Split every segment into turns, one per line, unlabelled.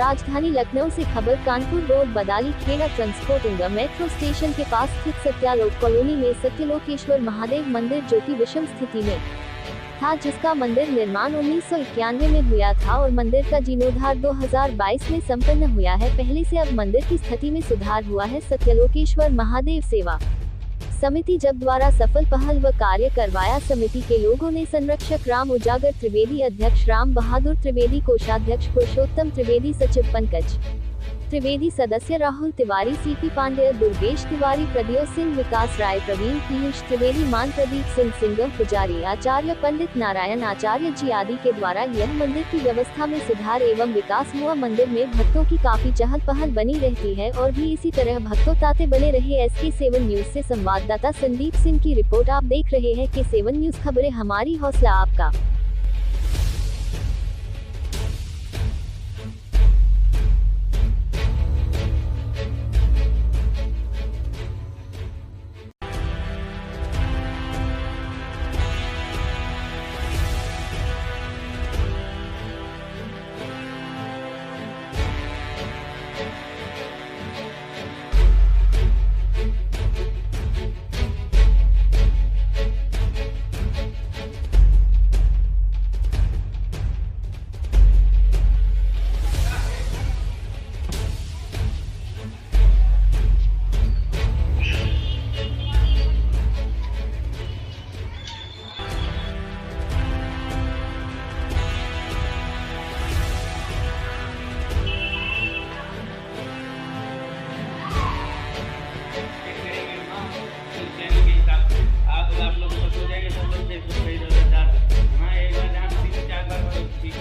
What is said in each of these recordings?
राजधानी लखनऊ से खबर Kanpur road Badali Khera transporting metro station के पास स्थित सत्यालोक कॉलोनी में सत्यलोकेश्वर महादेव मंदिर जो कि विषम स्थिति में था, जिसका मंदिर निर्माण 1991 में हुआ था और मंदिर का जीर्णोद्धार 2022 में संपन्न हुआ है। पहले से अब मंदिर की स्थिति में सुधार हुआ है। सत्यलोकेश्वर महादेव सेवा समिति जब द्वारा सफल पहल व कार्य करवाया। समिति के लोगों ने संरक्षक राम उजागर त्रिवेदी, अध्यक्ष राम बहादुर त्रिवेदी, कोषाध्यक्ष पुरुषोत्तम त्रिवेदी, सचिव पंकज त्रिवेदी, सदस्य राहुल तिवारी, सीपी पांडेय, दुर्गेश तिवारी, प्रद्योत सिंह, विकास राय, प्रवीण, पीयूष त्रिवेदी, मान, प्रदीप सिंह सिंह, पुजारी आचार्य, पंडित नारायण आचार्य जी आदि के द्वारा यह मंदिर की व्यवस्था में सुधार एवं विकास हुआ। मंदिर में भक्तों की काफी चहल पहल बनी रहती है और भी इसी तरह भक्तों ताते बने रहे। SK7 न्यूज से संवाददाता संदीप सिंह की रिपोर्ट। आप देख रहे हैं SK7 न्यूज, खबरें हमारी, हौसला आपका।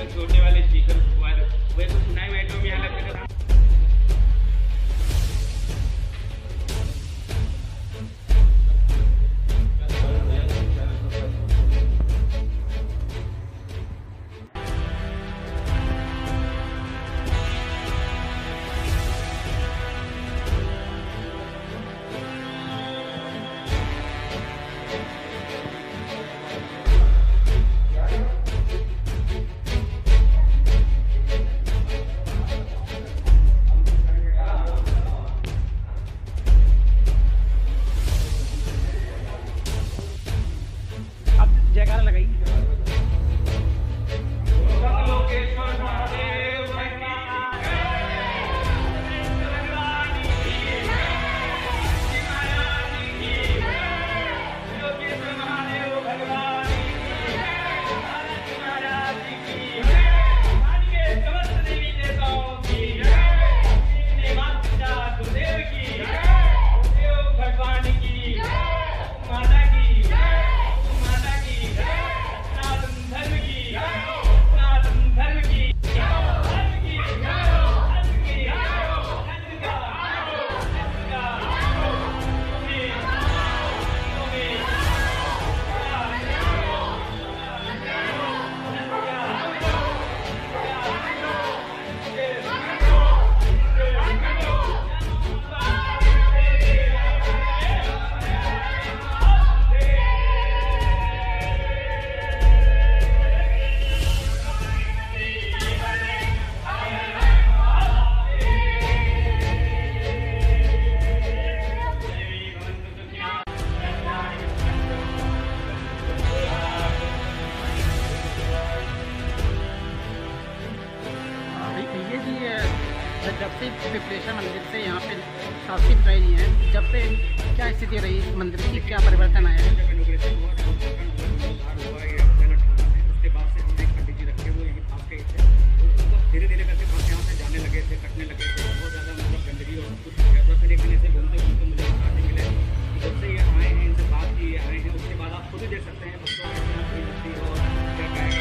छोटे वाले स्पीकर वे तो सुनाई मेट्रो में यहाँ लगते थे।
जयकारा लगाई। जब से प्रिपरेशन मंदिर से यहाँ पे शासित रही है, जब से क्या स्थिति रही मंदिर की, क्या परिवर्तन आया है?
उसके बाद से हमने पंडित जी रखे हुए यही पास गए थे, धीरे धीरे करके भक्त यहाँ से जाने लगे थे, कटने लगे थे, बहुत ज़्यादा मतलब गंदगी और कुछ हो गया था। फिर एक दिन ऐसे घूमते घूमते मुझे बताने मिले कि जब से ये आए हैं, इनसे बात की आए हैं, उसके बाद आप खुद ही देख सकते हैं बच्चों में कितना भीड़ लगती है और क्या क्या है।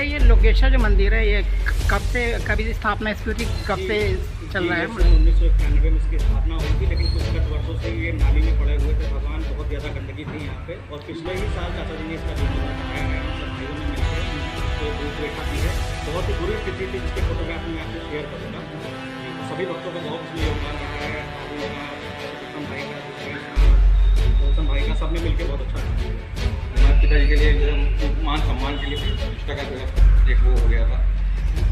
ये लोकेश्वर जो मंदिर है, ये कब से, कभी स्थापना इसकी कब से चल रहा है?
1991 में इसकी स्थापना हुई थी, लेकिन कुछ गत वर्षों से ये नाली में पड़े हुए थे भगवान, बहुत ज़्यादा गंदगी थी यहाँ पे। और पिछले ही साल चाचा जी ने इसका जीर्णोद्धार कराया है, सब भाइयों ने मिलकर उसको रूपरेखा दी है। बहुत ही बुरी स्थिति थी जिसके फोटोग्राफ मैं आपसे शेयर करूँगा। सभी भक्तों का बहुत इसमें योगदान रहा है। गौतम भाई का, गौतम भाई का, सबने मिलकर बहुत अच्छा काम किया। हमारे पिताजी के लिए मान सम्मान के लिए प्रतिष्ठा का जो है एक वो हो गया था।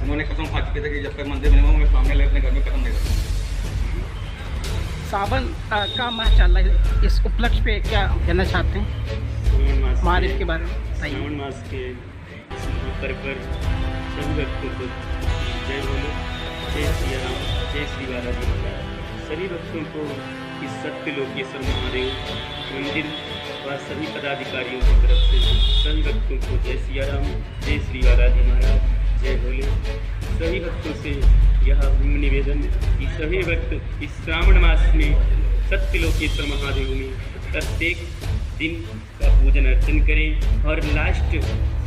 उन्होंने कसम खा चुके थे कि जब तक मंदिर में मैं सामने लगे अपने घर में कदम नहीं रखूँगा।
सावन का माह चल रहा है, इस उपलक्ष्य पे क्या कहना चाहते हैं?
श्रावण मास
महादेव के बारे में बताइए।
श्रावण मास के इस महापर्व पर सभी भक्तों को जय बोलो, जय श्री राम, जय श्री बालाजी महाराज। सभी भक्तों को इस सत्यलोकेश्वर महादेव मंदिर व सभी पदाधिकारियों की तरफ से सभी भक्तों को जय श्री राम, जय श्री बालाजी महाराज, जय भोले। सभी भक्तों से यह निवेदन कि सभी भक्त इस श्रावण मास में सत्यलोकेश्वर महादेव में प्रत्येक दिन का पूजन अर्चन करें और लास्ट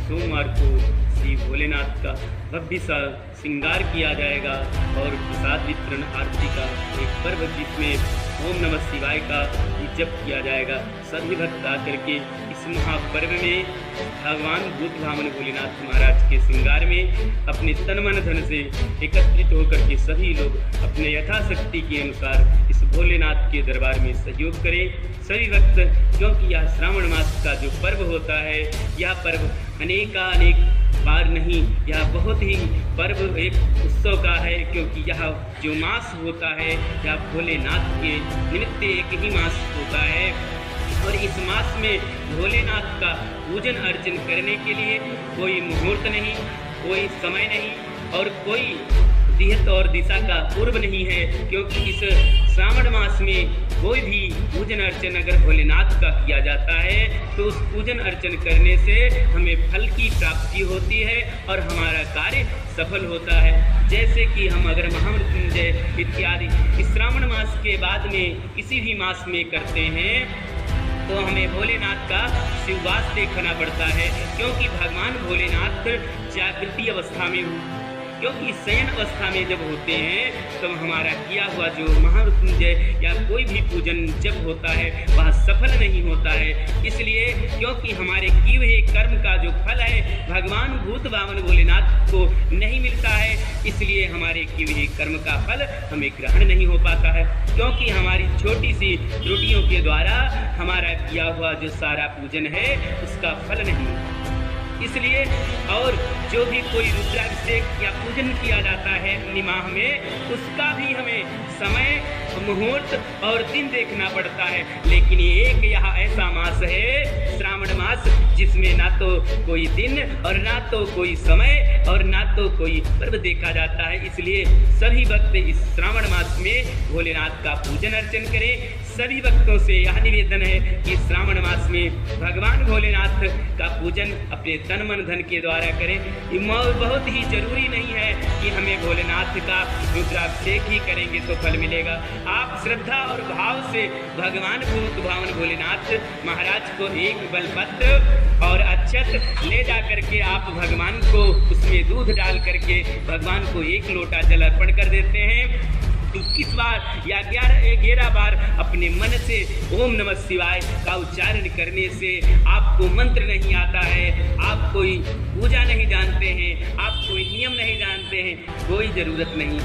सोमवार को श्री भोलेनाथ का भव्य सा श्रृंगार किया जाएगा और प्रसाद वितरण आरती का एक पर्व जिसमें ओम नमः शिवाय का जप किया जाएगा। सभी भक्त आकर के इस महापर्व में भगवान बुद्ध भावन भोलेनाथ महाराज के श्रृंगार में अपने तन मन धन से एकत्रित होकर के सभी लोग अपने यथाशक्ति के अनुसार इस भोलेनाथ के दरबार में सहयोग करें। सभी भक्त, क्योंकि यह श्रावण मास का जो पर्व होता है, यह पर्व अनेक बार नहीं, यह बहुत ही पर्व एक उत्सव का है, क्योंकि यह जो मास होता है यह भोलेनाथ के निमित्त एक ही मास होता है। और इस मास में भोलेनाथ का पूजन अर्चन करने के लिए कोई मुहूर्त नहीं, कोई समय नहीं और कोई दिहत और दिशा का पूर्व नहीं है, क्योंकि इस श्रावण मास में कोई भी पूजन अर्चन अगर भोलेनाथ का किया जाता है तो उस पूजन अर्चन करने से हमें फल की प्राप्ति होती है और हमारा कार्य सफल होता है। जैसे कि हम अगर महामृत्युंजय इत्यादि इस श्रावण मास के बाद में किसी भी मास में करते हैं तो हमें भोलेनाथ का शिववास देखना पड़ता है, क्योंकि भगवान भोलेनाथ जागृति अवस्था में क्योंकि शयन अवस्था में जब होते हैं तो हमारा किया हुआ जो महामृत्युंजय या कोई भी पूजन जब होता है वह सफल नहीं होता है। इसलिए क्योंकि हमारे किए हुए कर्म का जो फल है भगवान भूत भावन भोलेनाथ को नहीं मिलता है, इसलिए हमारे किए हुए कर्म का फल हमें ग्रहण नहीं हो पाता है, क्योंकि हमारी छोटी सी त्रुटियों के द्वारा हमारा किया हुआ जो सारा पूजन है उसका फल नहीं। इसलिए और जो भी कोई रुद्राभिषेक या पूजन किया जाता है निमाह में, उसका भी हमें समय मुहूर्त और दिन देखना पड़ता है। लेकिन एक यह ऐसा मास है श्रावण मास जिसमें ना तो कोई दिन और ना तो कोई समय और ना तो कोई पर्व देखा जाता है। इसलिए सभी भक्त इस श्रावण मास में भोलेनाथ का पूजन अर्चन करें। सभी भक्तों से यह निवेदन है कि श्रावण मास में भगवान भोलेनाथ का पूजन अपने तन मन धन के द्वारा करें। बहुत ही जरूरी नहीं है कि हमें भोलेनाथ का रुद्राभिषेक ही करेंगे तो फल मिलेगा। आप श्रद्धा और भाव से भगवान भूत भावन भोलेनाथ महाराज को एक बेलपत्र और अक्षत ले जा करके आप भगवान को उसमें दूध डाल करके भगवान को एक लोटा जल अर्पण कर देते हैं। 21 बार या 11 बार अपने मन से ओम नमः शिवाय का उच्चारण करने से आपको मंत्र नहीं आता है, आप कोई पूजा नहीं जानते हैं, आप कोई नियम नहीं जानते हैं, कोई ज़रूरत नहीं,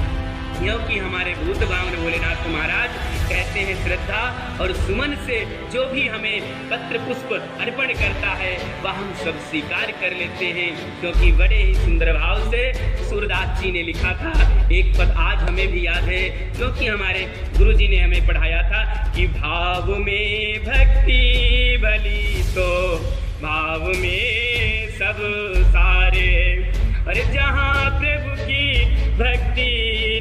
क्योंकि हमारे भूत भावन भोलेनाथ महाराज कहते हैं श्रद्धा और सुमन से जो भी हमें पत्र पुष्प अर्पण करता है वह हम सब स्वीकार कर लेते हैं। क्योंकि बड़े ही सुंदर भाव से सूरदास जी ने लिखा था एक पद, आज हमें भी याद है, क्योंकि हमारे गुरु जी ने हमें पढ़ाया था कि भाव में भक्ति भली तो भाव में सब सारे, अरे जहाँ प्रभु की भक्ति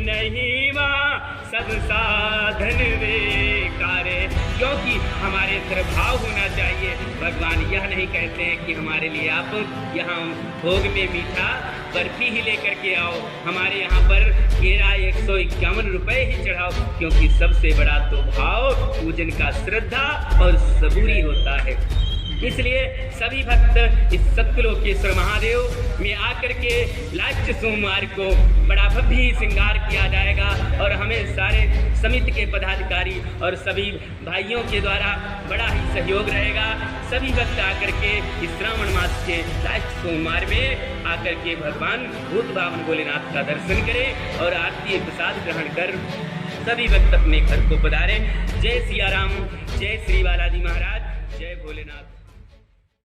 नहीं वहाँ सब साधन बेकार है। क्योंकि हमारे अंदर भाव होना चाहिए। भगवान यह नहीं कहते हैं कि हमारे लिए आप यहाँ भोग में मीठा बर्फी ही लेकर के आओ, हमारे यहाँ पर केरा 151 रुपये ही चढ़ाओ, क्योंकि सबसे बड़ा तो भाव पूजन का श्रद्धा और सबूरी होता है। इसलिए सभी भक्त इस सत्यलोकेश्वर महादेव में आकर के लास्ट सोमवार को बड़ा भव्य श्रृंगार किया जाएगा और हमें सारे समिति के पदाधिकारी और सभी भाइयों के द्वारा बड़ा ही सहयोग रहेगा। सभी भक्त आकर के इस श्रावण मास के लास्ट सोमवार में आकर के भगवान भूत बावन भोलेनाथ का दर्शन करें और आरती प्रसाद ग्रहण कर सभी भक्त अपने घर को पधारे। जय सिया राम, जय श्री बालाजी महाराज, जय भोलेनाथ।